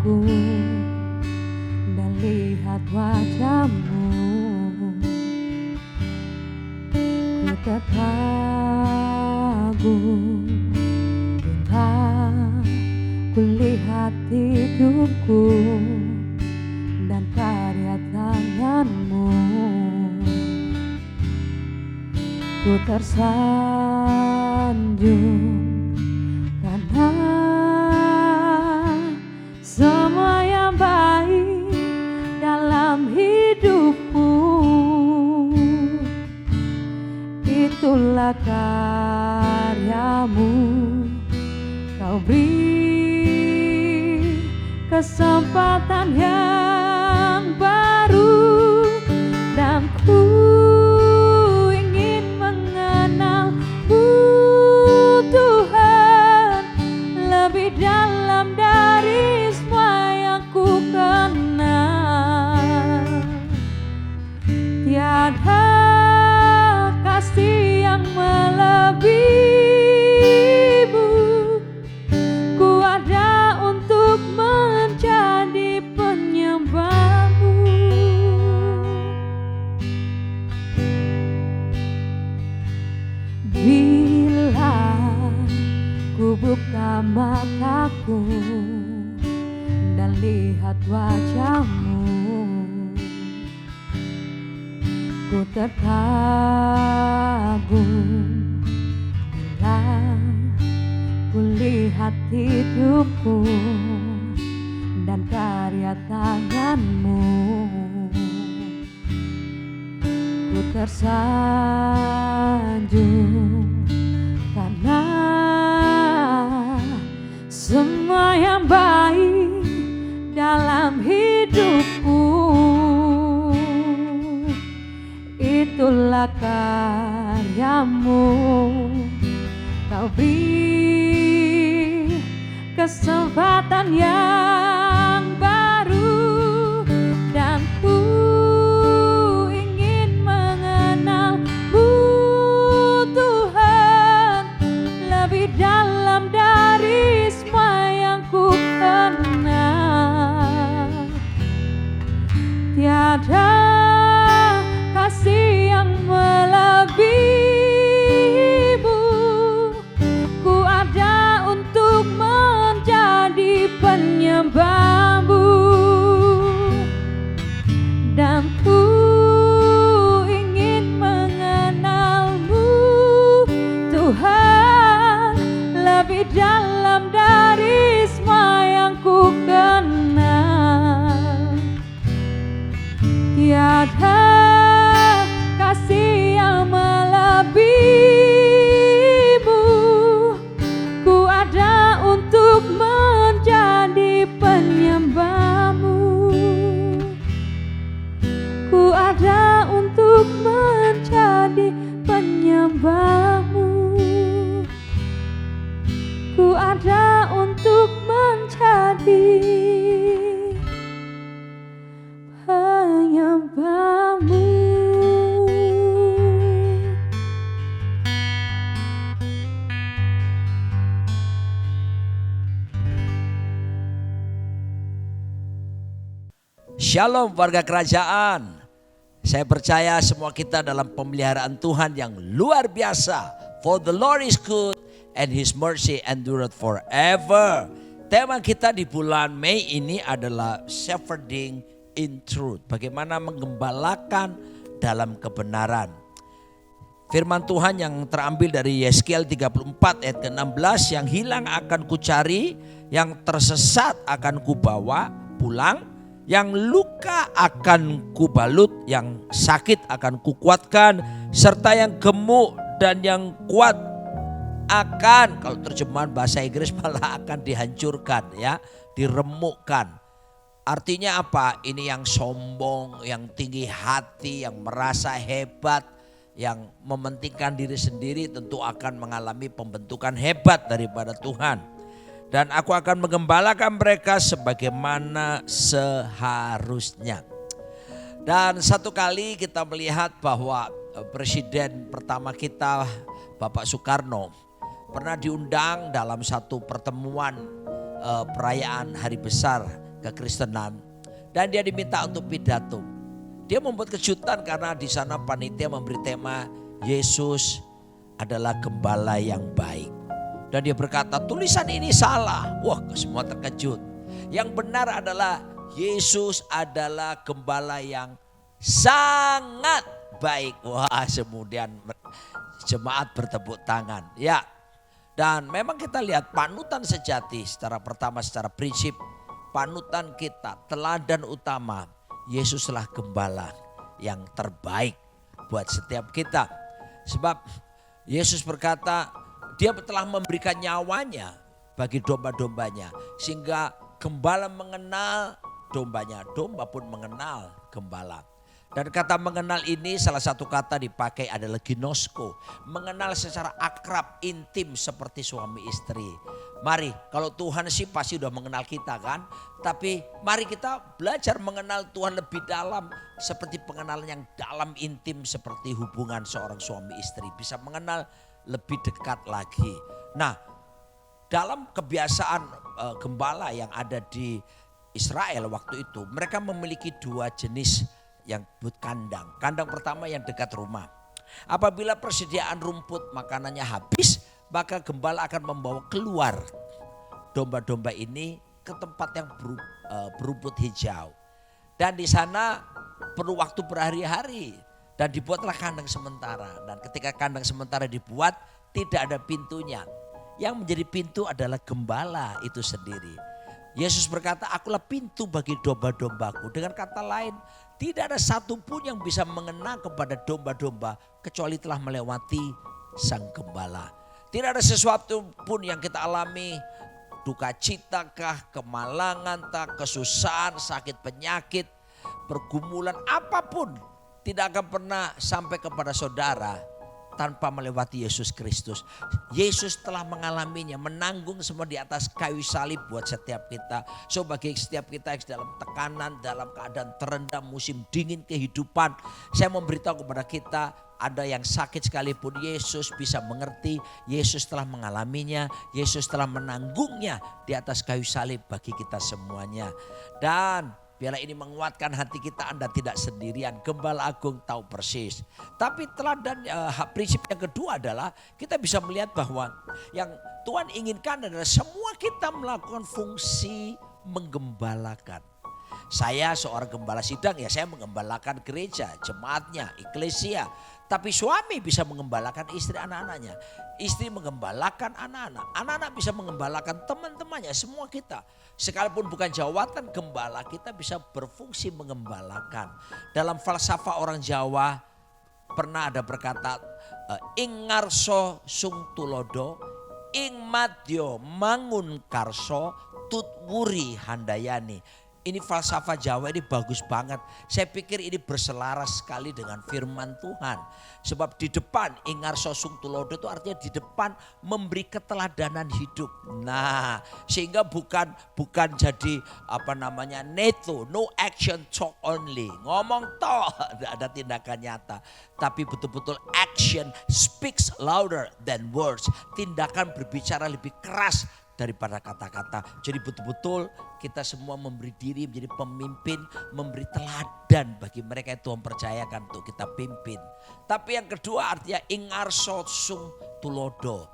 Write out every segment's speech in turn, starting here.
hidupku dan lihat wajah-Mu. Ku terkagum bila ku lihat hidupku dan karya tangan-Mu. Ku tersanjung karena semua yang baik dalam hidupku, itulah karya-Mu. Kau beri kesempatan yang baru dan ku ingin mengenal-Mu Tuhan lebih dalam dari semua yang ku kenal. Tiada kasih yang melebihi-Mu, ku ada untuk menjadi penyembah-Mu. Bila ku buka mataku dan lihat wajah-Mu, ku terkagum bila ku lihat hidupku dan karya tangan-Mu. Ku tersanjung karena semua yang baik dalam hidupku, itulah karya-Mu. Kau beri kesempatan yang baru dan ku ingin mengenal-Mu Tuhan lebih dalam dari semua yang ku kenal. Tiada kasih yang melebihi-Mu, ku ada untuk menjadi penyembah-Mu, dan ku ingin mengenal-Mu Tuhan lebih dalam dari semua yang ku kenal. Tiada kasih yang melebihi-Mu, ku ada untuk menjadi penyembah-Mu, ku ada untuk menjadi penyembah-Mu, ku ada untuk menjadi penyembah-Mu. Shalom warga kerajaan. Saya percaya semua kita dalam pemeliharaan Tuhan yang luar biasa. For the Lord is good and His mercy endureth forever. Tema kita di bulan Mei ini adalah shepherding in truth. Bagaimana menggembalakan dalam kebenaran. Firman Tuhan yang terambil dari Yeskiel 34 ayat ke-16, yang hilang akan kucari, yang tersesat akan kubawa pulang, yang luka akan kubalut, yang sakit akan kukuatkan, serta yang gemuk dan yang kuat akan, kalau terjemahan bahasa Inggris malah akan dihancurkan ya, diremukkan. Artinya apa? Ini yang sombong, yang tinggi hati, yang merasa hebat, yang mementingkan diri sendiri tentu akan mengalami pembentukan hebat daripada Tuhan. Dan aku akan menggembalakan mereka sebagaimana seharusnya. Dan satu kali kita melihat bahwa presiden pertama kita, Bapak Soekarno, pernah diundang dalam satu pertemuan perayaan hari besar kekristenan dan dia diminta untuk pidato. Dia membuat kejutan karena di sana panitia memberi tema Yesus adalah gembala yang baik. Dan dia berkata tulisan ini salah. Wah, semua terkejut. Yang benar adalah Yesus adalah gembala yang sangat baik. Wah, kemudian jemaat bertepuk tangan. Ya, dan memang kita lihat panutan sejati secara pertama, secara prinsip panutan kita, teladan utama, Yesuslah gembala yang terbaik buat setiap kita. Sebab Yesus berkata dia telah memberikan nyawanya bagi domba-dombanya. Sehingga gembala mengenal dombanya, domba pun mengenal gembala. Dan kata mengenal ini salah satu kata dipakai adalah ginosko. Mengenal secara akrab, intim seperti suami istri. Mari, kalau Tuhan sih pasti udah mengenal kita kan. Tapi mari kita belajar mengenal Tuhan lebih dalam. Seperti pengenalan yang dalam, intim seperti hubungan seorang suami istri. Bisa mengenal lebih dekat lagi. Nah, dalam kebiasaan gembala yang ada di Israel waktu itu. Mereka memiliki dua jenis yang disebut kandang. Kandang pertama yang dekat rumah. Apabila persediaan rumput makanannya habis, maka gembala akan membawa keluar domba-domba ini ke tempat yang berumput hijau. Dan di sana perlu waktu berhari-hari dan dibuatlah kandang sementara. Dan ketika kandang sementara dibuat, tidak ada pintunya. Yang menjadi pintu adalah gembala itu sendiri. Yesus berkata, akulah pintu bagi domba-dombaku. Dengan kata lain, tidak ada satupun yang bisa mengena kepada domba-domba kecuali telah melewati sang gembala. Tidak ada sesuatu pun yang kita alami, duka cita kah, kemalangan kah, kesusahan, sakit penyakit, pergumulan apapun tidak akan pernah sampai kepada saudara tanpa melewati Yesus Kristus. Yesus telah mengalaminya, menanggung semua di atas kayu salib buat setiap kita. So bagi setiap kita yang dalam tekanan, dalam keadaan terendah, musim dingin kehidupan, saya memberitahu kepada kita, ada yang sakit sekalipun Yesus bisa mengerti. Yesus telah mengalaminya, Yesus telah menanggungnya di atas kayu salib bagi kita semuanya. Dan biarlah ini menguatkan hati kita, Anda tidak sendirian. Gembala Agung tahu persis. Tapi teladan prinsip yang kedua adalah kita bisa melihat bahwa yang Tuhan inginkan adalah semua kita melakukan fungsi menggembalakan. Saya seorang gembala sidang, ya saya menggembalakan gereja, jemaatnya, eklesia. Tapi suami bisa mengembalakan istri anak-anaknya. Istri menggembalakan anak-anak. Anak-anak bisa mengembalakan teman-temannya, semua kita. Sekalipun bukan jawatan gembala, kita bisa berfungsi mengembalakan. Dalam falsafah orang Jawa pernah ada berkata, ing ngarso sung tulodo, ing madyo mangun karso, tut wuri handayani. Ini falsafah Jawa ini bagus banget. Saya pikir ini berselaras sekali dengan firman Tuhan. Sebab di depan ingar sosung tulodo itu artinya di depan memberi keteladanan hidup. Nah, sehingga bukan jadi neto, no action talk only. Ngomong toh, ada tindakan nyata. Tapi betul-betul action speaks louder than words. Tindakan berbicara lebih keras daripada kata-kata. Jadi betul-betul kita semua memberi diri menjadi pemimpin, memberi teladan bagi mereka yang Tuhan percayakan untuk kita pimpin. Tapi yang kedua artinya ingarso sung tulodo.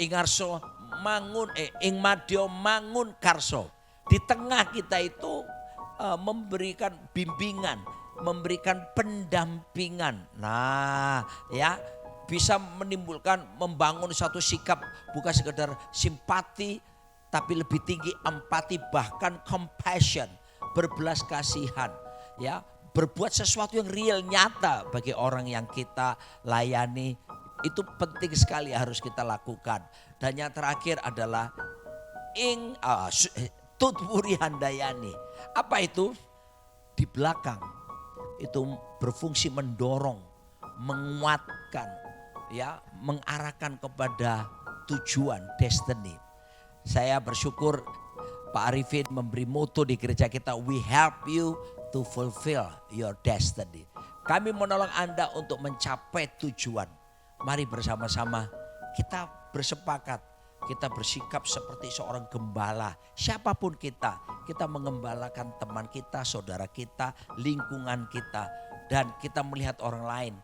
Ingarso mangun, ingmadio mangun karso. Di tengah kita itu memberikan bimbingan, memberikan pendampingan. Nah ya, bisa menimbulkan, membangun satu sikap bukan sekedar simpati, tapi lebih tinggi empati, bahkan compassion, berbelas kasihan, ya, berbuat sesuatu yang real, nyata bagi orang yang kita layani. Itu penting sekali harus kita lakukan. Dan yang terakhir adalah tutwuri handayani. Apa itu? Di belakang itu berfungsi mendorong, menguatkan, ya, mengarahkan kepada tujuan, destiny. Saya bersyukur Pak Arifin memberi moto di gereja kita, we help you to fulfill your destiny. Kami menolong Anda untuk mencapai tujuan. Mari bersama-sama kita bersepakat, kita bersikap seperti seorang gembala. Siapapun kita mengembalakan teman kita, saudara kita, lingkungan kita. Dan kita melihat orang lain,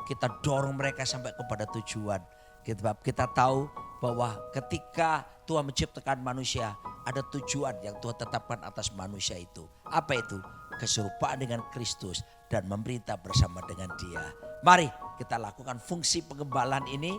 kita dorong mereka sampai kepada tujuan. Kita tahu bahwa ketika Tuhan menciptakan manusia, ada tujuan yang Tuhan tetapkan atas manusia itu. Apa itu? Keserupaan dengan Kristus dan memberita bersama dengan Dia. Mari kita lakukan fungsi pengembalaan ini,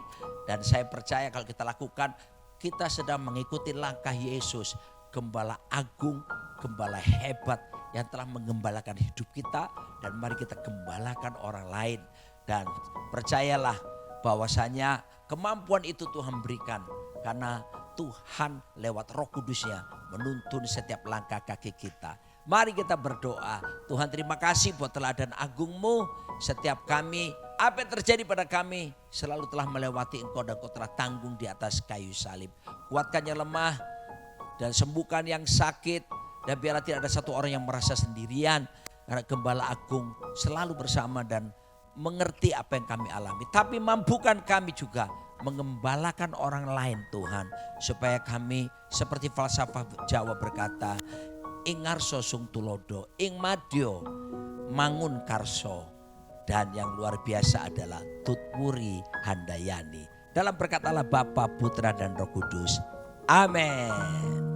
dan saya percaya kalau kita lakukan, kita sedang mengikuti langkah Yesus, gembala agung, gembala hebat yang telah menggembalakan hidup kita, dan mari kita gembalakan orang lain. Dan percayalah bahwasanya kemampuan itu Tuhan berikan karena Tuhan lewat Roh Kudus-Nya menuntun setiap langkah kaki kita. Mari kita berdoa. Tuhan, terima kasih buat teladan agung-Mu. Setiap kami, apa yang terjadi pada kami selalu telah melewati Engkau, dan Engkau telah tanggung di atas kayu salib. Kuatkan yang lemah dan sembuhkan yang sakit, dan biarlah tidak ada satu orang yang merasa sendirian, karena Gembala Agung selalu bersama dan mengerti apa yang kami alami. Tapi mampukan kami juga mengembalakan orang lain, Tuhan, supaya kami seperti falsafah Jawa berkata, ing ngarso sung tulodo, ing madyo mangun karso. Dan yang luar biasa adalah tutwuri handayani. Dalam berkat Allah Bapa, Putra dan Roh Kudus. Amin.